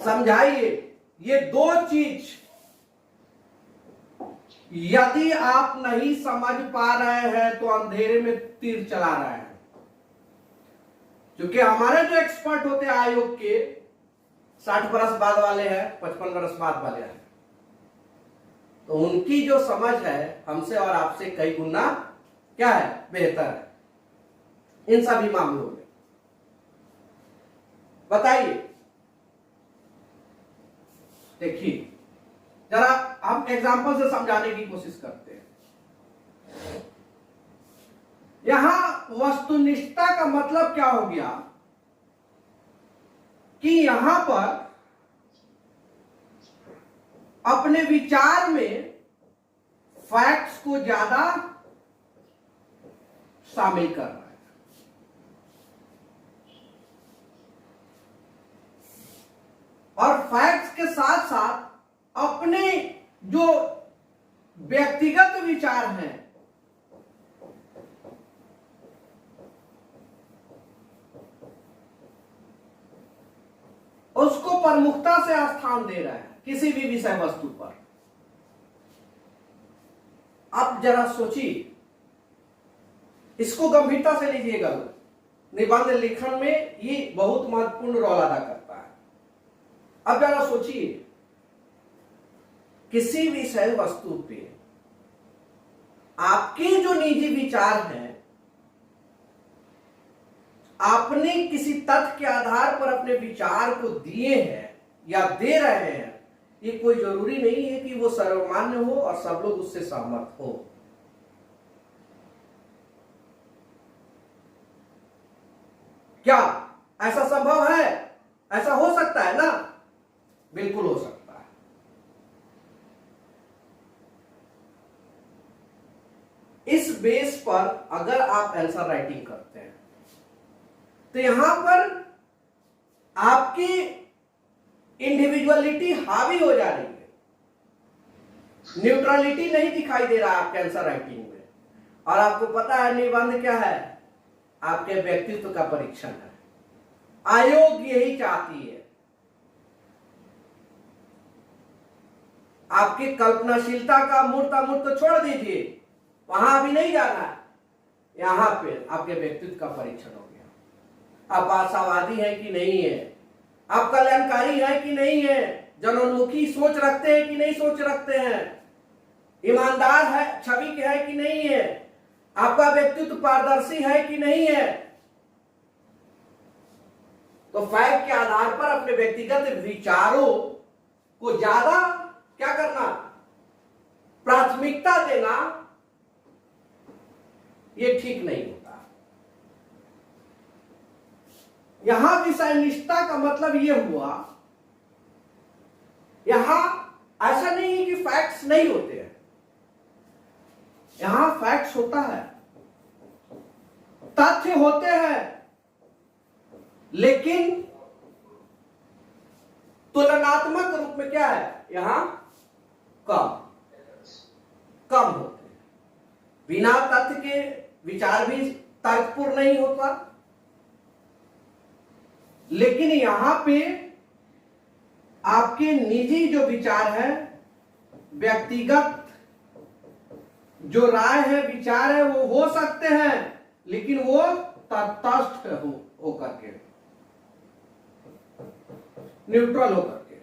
समझाइए। ये दो चीज यदि आप नहीं समझ पा रहे हैं तो अंधेरे में तीर चला रहे हैं। क्योंकि हमारे जो एक्सपर्ट होते हैं आयोग के, 60 बरस बाद वाले हैं, 55 बरस बाद वाले हैं, तो उनकी जो समझ है हमसे और आपसे कई गुना क्या है, बेहतर है इन सभी मामलों में। बताइए, देखिए जरा हम एग्जांपल से समझाने की कोशिश करते हैं। यहां वस्तुनिष्ठता का मतलब क्या हो गया कि यहां पर अपने विचार में फैक्ट्स को ज्यादा शामिल कर रहा है। और फैक्ट्स के साथ साथ अपने जो व्यक्तिगत विचार हैं उसको प्रमुखता से स्थान दे रहा है किसी भी विषय वस्तु पर। आप जरा सोचिए, इसको गंभीरता से लीजिएगा। निबंध लेखन में ये बहुत महत्वपूर्ण रोल अदा करता है। अब जरा सोचिए, किसी विषय वस्तु पे आपके जो निजी विचार हैं, आपने किसी तथ्य के आधार पर अपने विचार को दिए हैं या दे रहे हैं, ये कोई जरूरी नहीं है कि वो सर्वमान्य हो और सब लोग उससे सहमत हो। क्या ऐसा संभव है? ऐसा हो सकता है ना? बिल्कुल हो सकता है। इस बेस पर अगर आप आंसर राइटिंग करते हैं तो यहां पर आपकी इंडिविजुअलिटी हावी हो जा रही है, न्यूट्रलिटी नहीं दिखाई दे रहा आपके आंसर राइटिंग में। और आपको पता है निबंध क्या है? आपके व्यक्तित्व का परीक्षण है। आयोग यही चाहती है, आपकी कल्पनाशीलता का मूर्त अमूर्त तो छोड़ दीजिए, वहां भी नहीं जाना है। यहां पे आपके व्यक्तित्व का परीक्षण हो गया। आप आशावादी हैं कि नहीं है, आप कल्याणकारी हैं कि नहीं है, जनोन्मुखी सोच रखते हैं कि नहीं सोच रखते हैं, ईमानदार है छवि के है कि नहीं है, आपका व्यक्तित्व पारदर्शी है कि नहीं है। तो फैक्ट के आधार पर अपने व्यक्तिगत विचारों को ज्यादा क्या करना, प्राथमिकता देना, ये ठीक नहीं होता। यहां विषय निष्ठा का मतलब यह हुआ, यहां ऐसा नहीं है कि फैक्ट्स नहीं होते हैं, यहां फैक्ट्स होता है, तथ्य होते हैं, लेकिन तुलनात्मक रूप में क्या है, यहां कम होते हैं। बिना तथ्य के विचार भी तर्कपूर्ण नहीं होता, लेकिन यहां पे आपके निजी जो विचार है, व्यक्तिगत जो राय है, विचार है, वो हो सकते हैं, लेकिन वो तटस्थ हो करके, न्यूट्रल हो करके।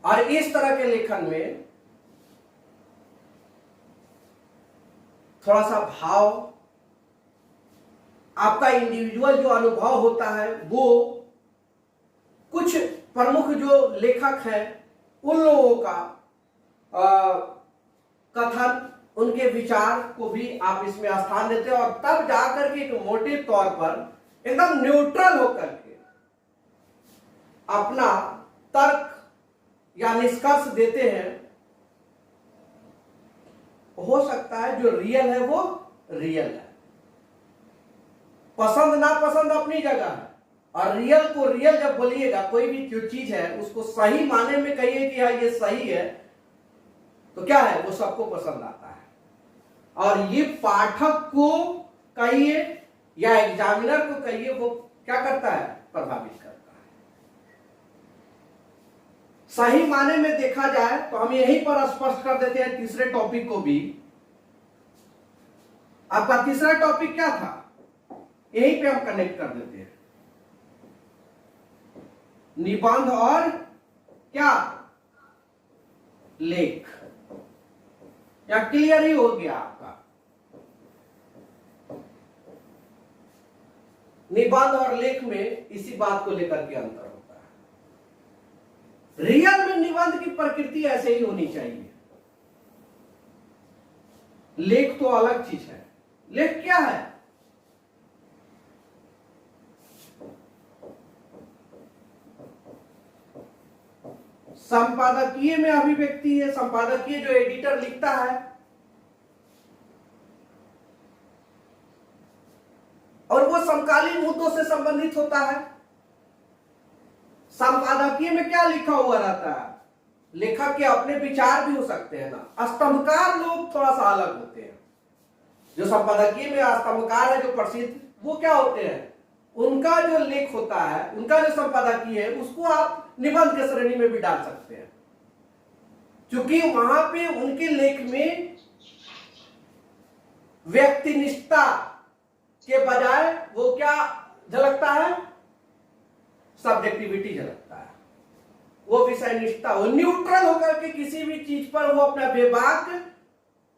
और इस तरह के लेखन में थोड़ा सा भाव, आपका इंडिविजुअल जो अनुभव होता है, वो कुछ प्रमुख जो लेखक हैं उन लोगों का कथन, उनके विचार को भी आप इसमें स्थान देते हैं और तब जाकर के एक मोटे तौर पर एकदम न्यूट्रल होकर के अपना तर्क या निष्कर्ष देते हैं। हो सकता है जो रियल है वो रियल है, पसंद ना पसंद अपनी जगह है, और रियल को रियल जब बोलिएगा, कोई भी जो चीज है उसको सही माने में कहिए कि हाँ ये सही है, तो क्या है वो सबको पसंद आता है। और ये पाठक को कहिए या एग्जामिनर को कहिए, वो क्या करता है, प्रभावित करता है। सही माने में देखा जाए तो हम यहीं पर स्पष्ट कर देते हैं तीसरे टॉपिक को भी। आपका तीसरा टॉपिक क्या था, यहीं पे हम कनेक्ट कर देते हैं, निबंध और क्या, लेख। या क्लियर ही हो गया आपका, निबंध और लेख में इसी बात को लेकर के अंतर होता है। रियल में निबंध की प्रकृति ऐसे ही होनी चाहिए, लेख तो अलग चीज है। लेख क्या है, संपादकीय में अभिव्यक्ति है। संपादकीय जो एडिटर लिखता है, और वो समकालीन मुद्दों से संबंधित होता है। संपादकीय में क्या लिखा हुआ रहता है, लेखक के अपने विचार भी हो सकते हैं ना। स्तंभकार लोग थोड़ा सा अलग होते हैं। जो संपादकीय में स्तंभकार है जो प्रसिद्ध, वो क्या होते हैं, उनका जो लेख होता है, उनका जो संपादकीय है, उसको आप निबंध के श्रेणी में भी डाल सकते हैं, क्योंकि वहां पे उनके लेख में व्यक्तिनिष्ठता के बजाय वो क्या झलकता है, सब्जेक्टिविटी झलकता है। वो विषय निष्ठा, वो न्यूट्रल होकर के किसी भी चीज पर वो अपना बेबाक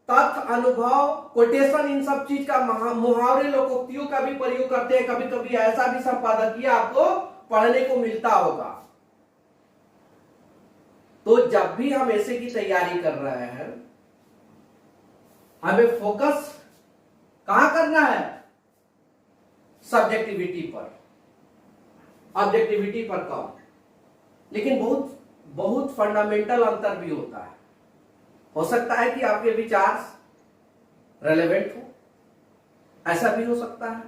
तथ्य, अनुभव, कोटेशन, इन सब चीज का, मुहावरे, लोकोक्तियों का भी प्रयोग करते हैं। कभी कभी ऐसा भी संपादकीय आपको पढ़ने को मिलता होगा। तो जब भी हम ऐसे की तैयारी कर रहे हैं, हमें फोकस कहां करना है, सब्जेक्टिविटी पर, ऑब्जेक्टिविटी पर कम। लेकिन बहुत बहुत फंडामेंटल अंतर भी होता है। हो सकता है कि आपके विचार रेलेवेंट हो, ऐसा भी हो सकता है,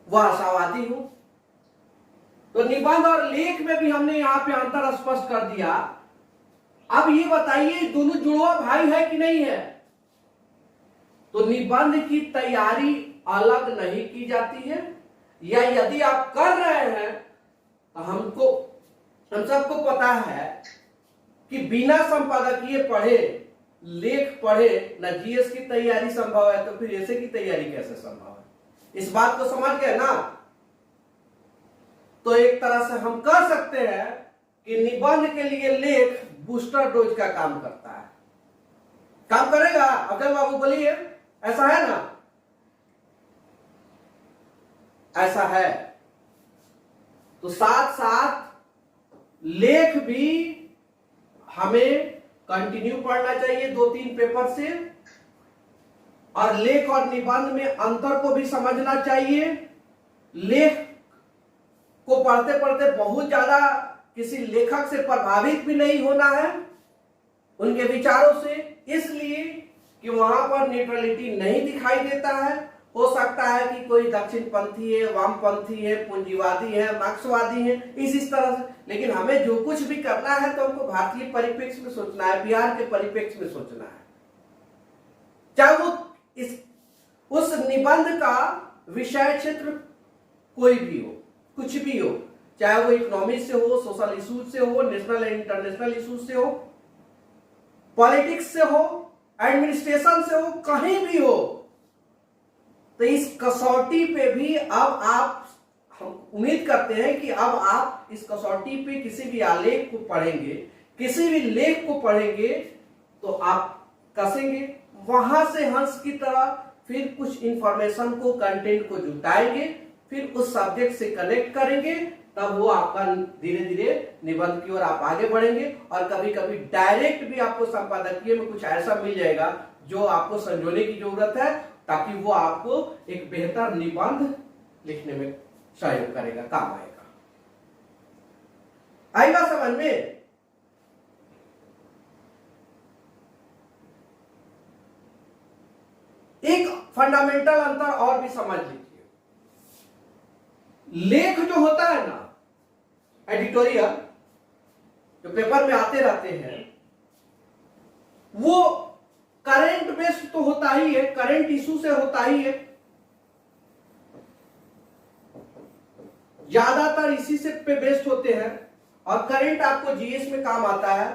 वह आशावादी हो। तो निबंध और लेख में भी हमने यहां पे अंतर स्पष्ट कर दिया। अब ये बताइए, दोनों जुड़वा भाई है कि नहीं है? तो निबंध की तैयारी अलग नहीं की जाती है, या यदि आप कर रहे हैं तो हम सबको पता है कि बिना संपादकीय पढ़े, लेख पढ़े न जीएस की तैयारी संभव है, तो फिर ऐसे की तैयारी कैसे संभव है? इस बात को समझ गए ना? तो एक तरह से हम कह सकते हैं कि निबंध के लिए लेख बूस्टर डोज का काम करता है। काम करेगा अब्दुल बाबू, बोलिए, ऐसा है ना? ऐसा है। तो साथ साथ लेख भी हमें कंटिन्यू पढ़ना चाहिए 2-3 पेपर से, और लेख और निबंध में अंतर को भी समझना चाहिए। लेख को पढ़ते पढ़ते बहुत ज्यादा किसी लेखक से प्रभावित भी नहीं होना है, उनके विचारों से, इसलिए कि वहां पर न्यूट्रलिटी नहीं दिखाई देता है। हो सकता है कि कोई दक्षिणपंथी है, वामपंथी है, पूंजीवादी है, मार्क्सवादी है, इस तरह से। लेकिन हमें जो कुछ भी करना है तो हमको भारतीय परिप्रेक्ष्य में सोचना है, बिहार के परिप्रेक्ष्य में सोचना है। चाहे वो उस निबंध का विषय क्षेत्र कोई भी हो, कुछ भी हो, चाहे वो इकोनॉमिक्स से हो, सोशल इश्यूज से हो, नेशनल एंड इंटरनेशनल इश्यूज से हो, पॉलिटिक्स से हो, एडमिनिस्ट्रेशन से हो, कहीं भी हो। तो इस कसौटी पे भी अब आप, हम उम्मीद करते हैं कि अब आप इस कसौटी पे किसी भी आलेख को पढ़ेंगे, किसी भी लेख को पढ़ेंगे, तो आप कसेंगे, वहां से हंस की तरह फिर कुछ इंफॉर्मेशन को, कंटेंट को जुटाएंगे, फिर उस सब्जेक्ट से कनेक्ट करेंगे, तब वो आपका धीरे धीरे निबंध की ओर आप आगे बढ़ेंगे। और कभी कभी डायरेक्ट भी आपको संपादकीय में कुछ ऐसा मिल जाएगा जो आपको संजोने की जरूरत है, ताकि वो आपको एक बेहतर निबंध लिखने में सहयोग करेगा, काम आएगा। आई बात समझ में? एक फंडामेंटल अंतर और भी समझ लीजिए। लेख जो होता है ना, एडिटोरियल जो पेपर में आते रहते हैं, वो करंट बेस्ड तो होता ही है, करंट इशू से होता ही है, ज्यादातर इसी से पे बेस्ड होते हैं। और करंट आपको जीएस में काम आता है,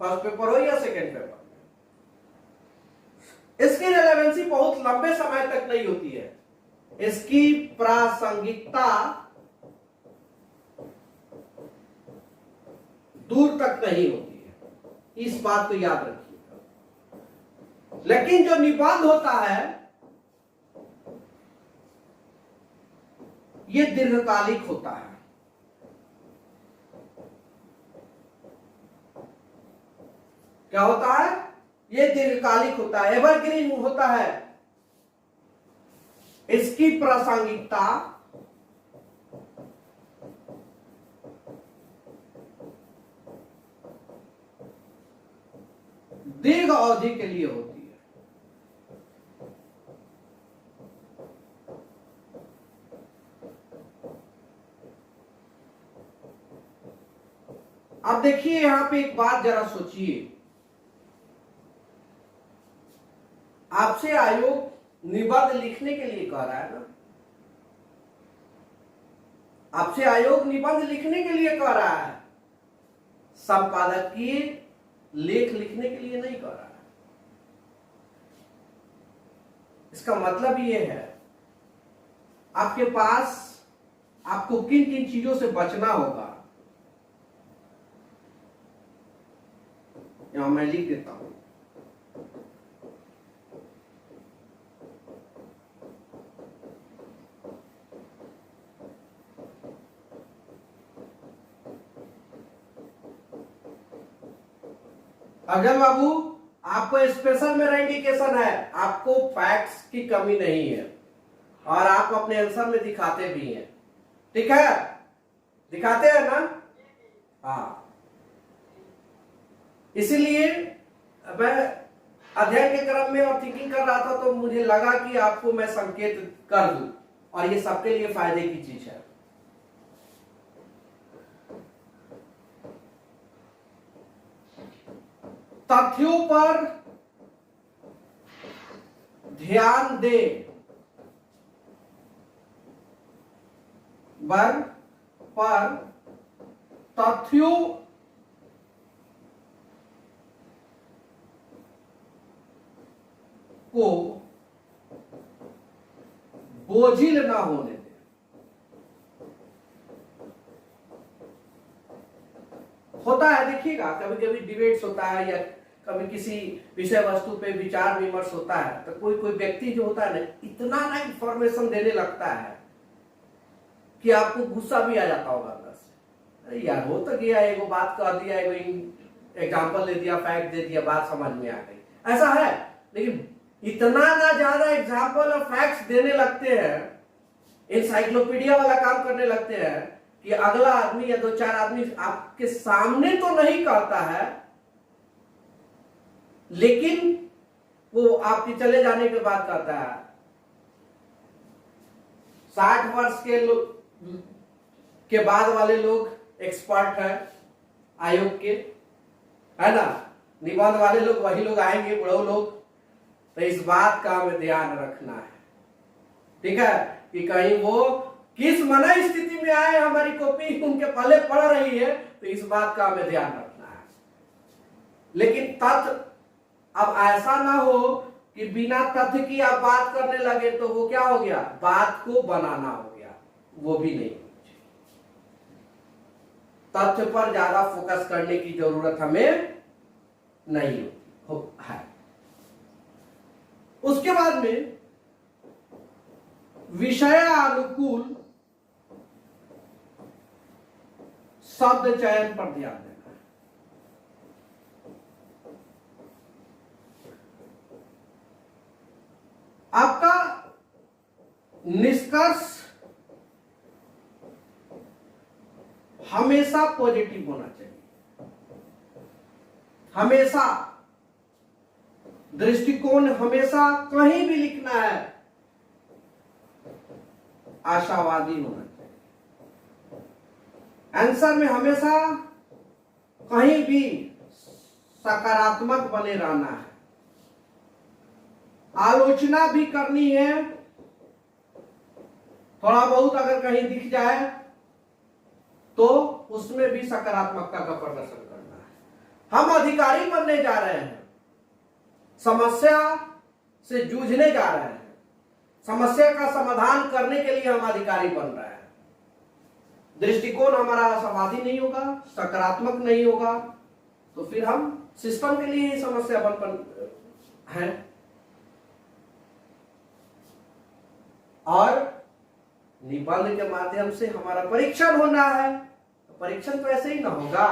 फर्स्ट पेपर हो या सेकेंड पेपर। इसकी रेलेवेंसी बहुत लंबे समय तक नहीं होती है, इसकी प्रासंगिकता दूर तक नहीं होती है, इस बात को याद रखिएगा। लेकिन जो निबंध होता है ये दीर्घकालिक होता है। क्या होता है? ये दीर्घकालिक होता है, एवरग्रीन होता है। इसकी प्रासंगिकता दीर्घ अवधि के लिए होती है। अब देखिए यहां पे एक बात जरा सोचिए, आपसे आयोग निबंध लिखने के लिए कह रहा है ना, आपसे आयोग निबंध लिखने के लिए कह रहा है, संपादकीय लेख लिखने के लिए नहीं कह रहा है। इसका मतलब यह है आपके पास आपको किन किन चीजों से बचना होगा। यहां मैं लिख देता हूं, अजय बाबू आपको स्पेशल मेरा इंडिकेशन है, आपको फैक्ट्स की कमी नहीं है और आप अपने आंसर में दिखाते भी हैं, ठीक है? दिखाते हैं ना? हाँ, इसीलिए मैं अध्ययन के क्रम में और थिंकिंग कर रहा था तो मुझे लगा कि आपको मैं संकेत कर दूं, और ये सबके लिए फायदे की चीज है। तथ्यों पर ध्यान दे, पर तथ्यों को बोझिल ना होने दे। होता है, देखिएगा कभी कभी डिबेट्स होता है या कभी किसी विषय वस्तु पे विचार विमर्श होता है, तो कोई कोई व्यक्ति जो होता है ना, इतना ना इंफॉर्मेशन देने लगता है कि आपको गुस्सा भी आ जाता होगा अंदर से। अरे यार, हो तो गया, एगो बात कह दिया, एगो एग्जाम्पल दे दिया, फैक्ट दे दिया, बात समझ में आ गई, ऐसा है। लेकिन इतना ना ज्यादा एग्जाम्पल और फैक्ट्स देने लगते हैं, एनसाइक्लोपीडिया वाला काम करने लगते हैं कि अगला आदमी या दो चार आदमी आपके सामने तो नहीं कहता है, लेकिन वो आपके चले जाने के बाद कहता है। 60 वर्ष के बाद वाले लोग एक्सपर्ट हैं आयोग के, है ना? निबंध वाले लोग वही लोग आएंगे, बड़े लोग। तो इस बात का हमें ध्यान रखना है, ठीक है, कि कहीं वो किस मना स्थिति में आए, हमारी कॉपी उनके पहले पढ़ रही है, तो इस बात का हमें ध्यान रखना है। लेकिन तथ्य अब ऐसा ना हो कि बिना तथ्य की आप बात करने लगे तो वो क्या हो गया, बात को बनाना हो गया, वो भी नहीं होना चाहिए। तथ्य पर ज्यादा फोकस करने की जरूरत हमें नहीं है। उसके बाद में विषय अनुकूल शब्द चयन पर ध्यान देना है। आपका निष्कर्ष हमेशा पॉजिटिव होना चाहिए, हमेशा दृष्टिकोण, हमेशा कहीं भी लिखना है आशावादी होना चाहिए। आंसर में हमेशा कहीं भी सकारात्मक बने रहना है। आलोचना भी करनी है, थोड़ा बहुत अगर कहीं दिख जाए तो उसमें भी सकारात्मकता का प्रदर्शन करना है। हम अधिकारी बनने जा रहे हैं, समस्या से जूझने जा रहे हैं, समस्या का समाधान करने के लिए हम अधिकारी बन रहे हैं। दृष्टिकोण हमारा आशावादी नहीं होगा, सकारात्मक नहीं होगा, तो फिर हम सिस्टम के लिए ही समस्या बन है। और निबंध के माध्यम से हमारा परीक्षण होना है, तो परीक्षण तो ऐसे ही ना होगा,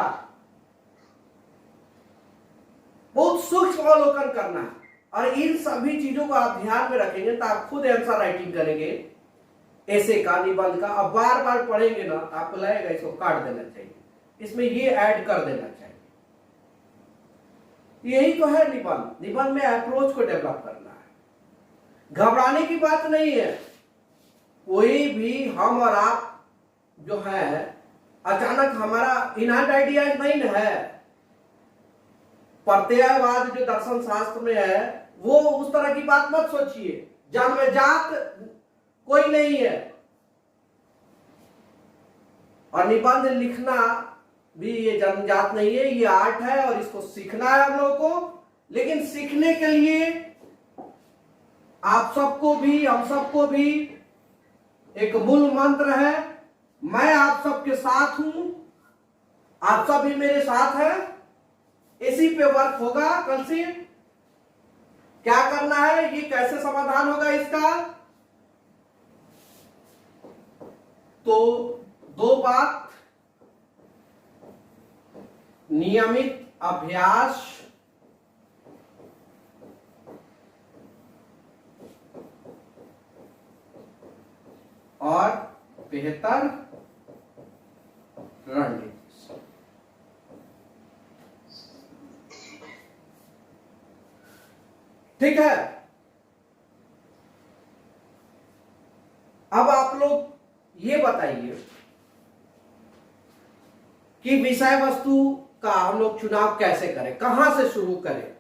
बहुत सूक्ष्म अवलोकन करना है। और इन सभी चीजों को आप ध्यान में रखेंगे तो आप खुद आंसर राइटिंग करेंगे ऐसे का, निबंध का। अब बार बार पढ़ेंगे ना, आपको लगेगा इसको काट देना चाहिए, इसमें ये ऐड कर देना चाहिए। यही तो है निबंध। निबंध में अप्रोच को डेवलप करना है, घबराने की बात नहीं है। कोई भी हम और आप जो है अचानक हमारा इनहैंड आइडियाज नहीं है। प्रत्ययवाद जो दर्शन शास्त्र में है वो उस तरह की बात मत सोचिए, जन्मजात कोई नहीं है। और निबंध लिखना भी ये जन्मजात नहीं है, ये आर्ट है और इसको सीखना है हम लोगों को। लेकिन सीखने के लिए आप सबको भी, हम सबको भी एक मूल मंत्र है, मैं आप सबके साथ हूं, आप सब भी मेरे साथ हैं। इसी पे वर्क होगा कल से। क्या करना है, ये कैसे समाधान होगा इसका, तो दो बात, नियमित अभ्यास और बेहतर रणनीति। ठीक है। अब आप लोग ये बताइए कि विषय वस्तु का हम लोग चुनाव कैसे करें, कहां से शुरू करें।